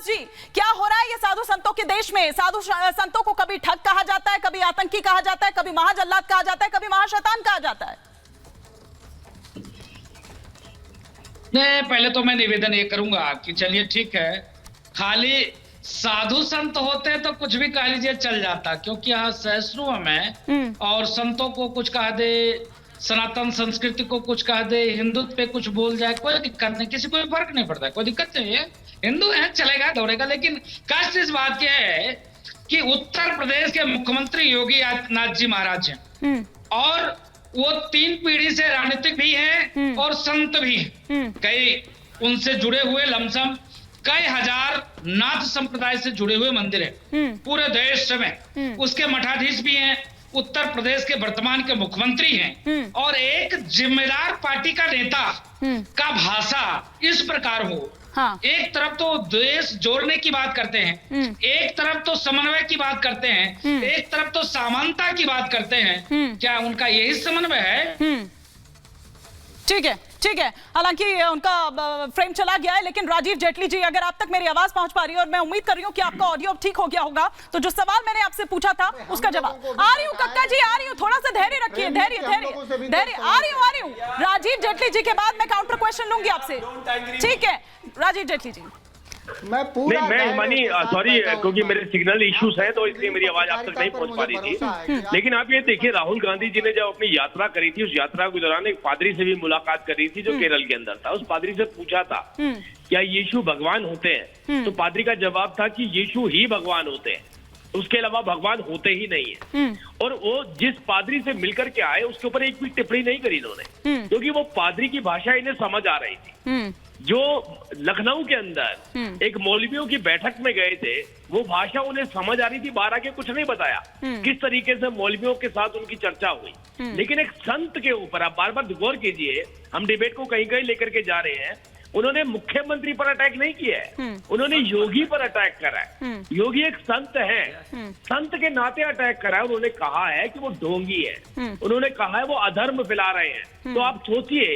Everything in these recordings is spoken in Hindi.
जी, क्या हो रहा है ये साधु संतों के देश में? साधु संतों को कभी ठग कहा जाता है, कभी आतंकी कहा जाता है, कभी महाजल्लाद कहा जाता है, कभी महाशैतान कहा जाता है। नहीं, पहले तो मैं निवेदन ये करूंगा कि चलिए ठीक है, खाली साधु संत होते तो कुछ भी कह लीजिए चल जाता, क्योंकि यहाँ सहिष्णु में और संतों को कुछ कह दे, सनातन संस्कृति को कुछ कह दे, हिंदुत्व पे कुछ बोल जाए, कोई दिक्कत नहीं, किसी को फर्क नहीं पड़ता, कोई दिक्कत नहीं है। हिंदू है, चलेगा दौड़ेगा। लेकिन कष्ट इस बात की है कि उत्तर प्रदेश के मुख्यमंत्री योगी आदित्यनाथ जी महाराज हैं और वो 3 पीढ़ी से राजनीतिक भी हैं और संत भी हैं। कई उनसे जुड़े हुए लमसम कई हजार नाथ संप्रदाय से जुड़े हुए मंदिर हैं पूरे देश में। उसके मठाधीश भी हैं, उत्तर प्रदेश के वर्तमान के मुख्यमंत्री हैं। और एक जिम्मेदार पार्टी का नेता का भाषा इस प्रकार हो, हाँ। एक तरफ तो देश जोड़ने की बात करते हैं, एक तरफ तो समन्वय की बात करते हैं, एक तरफ तो समानता की बात करते हैं। क्या उनका यही समन्वय है? ठीक है, ठीक है। हालांकि उनका फ्रेम चला गया है, लेकिन राजीव जेटली जी, अगर आप तक मेरी आवाज पहुंच पा रही है और मैं उम्मीद कर रही हूं कि आपका ऑडियो ठीक हो गया होगा, तो जो सवाल मैंने आपसे पूछा था उसका जवाब आ रही हूं। कक्का जी आ रही हूं, थोड़ा सा धैर्य रखिए, धैर्य धैर्य धैर्य। आ रही हूं। राजीव जेटली जी के बाद मैं काउंटर क्वेश्चन लूंगी आपसे, ठीक है? राजीव जेटली जी, मैं हिमानी सॉरी, क्योंकि मेरे सिग्नल इश्यूज हैं तो इसलिए मेरी आवाज आप तक नहीं पहुंच पा रही थी। लेकिन आप ये देखिए, राहुल गांधी जी ने जब अपनी यात्रा करी थी, उस यात्रा के दौरान एक पादरी से भी मुलाकात करी थी जो केरल के अंदर था। उस पादरी से पूछा था क्या यीशु भगवान होते हैं, तो पादरी का जवाब था कि यीशु ही भगवान होते हैं, उसके अलावा भगवान होते ही नहीं है। और वो जिस पादरी से मिलकर के आए उसके ऊपर एक भी टिप्पणी नहीं करी इन्होंने, क्योंकि वो पादरी की भाषा इन्हें समझ आ रही थी। जो लखनऊ के अंदर एक मौलवियों की बैठक में गए थे, वो भाषा उन्हें समझ आ रही थी, बाहर आके कुछ नहीं बताया किस तरीके से मौलवियों के साथ उनकी चर्चा हुई। लेकिन एक संत के ऊपर आप बार बार गौर कीजिए, हम डिबेट को कहीं कहीं लेकर के जा रहे हैं, उन्होंने मुख्यमंत्री पर अटैक नहीं किया है, उन्होंने योगी पर अटैक करा है। योगी एक संत है, संत के नाते अटैक करा है। उन्होंने कहा है कि वो ढोंगी है, उन्होंने कहा है वो अधर्म फैला रहे हैं। तो आप सोचिए,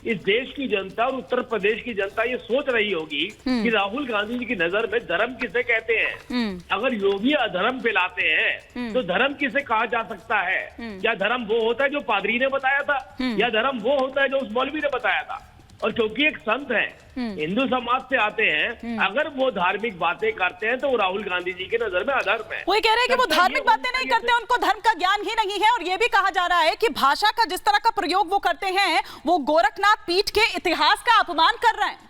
इस देश की जनता और उत्तर प्रदेश की जनता ये सोच रही होगी कि राहुल गांधी जी की नजर में धर्म किसे कहते हैं। अगर योगी अधर्म फैलाते हैं तो धर्म किसे कहा जा सकता है? क्या धर्म वो होता है जो पादरी ने बताया था, या धर्म वो होता है जो उस मौलवी ने बताया था? और क्योंकि एक संत है, हिंदू समाज से आते हैं, अगर वो धार्मिक बातें करते हैं तो राहुल गांधी जी के नजर में अधर्म है। वो कह रहे हैं कि वो धार्मिक बातें नहीं करते, उनको धर्म का ज्ञान ही नहीं है। और ये भी कहा जा रहा है कि भाषा का जिस तरह का प्रयोग वो करते हैं, वो गोरखनाथ पीठ के इतिहास का अपमान कर रहे हैं।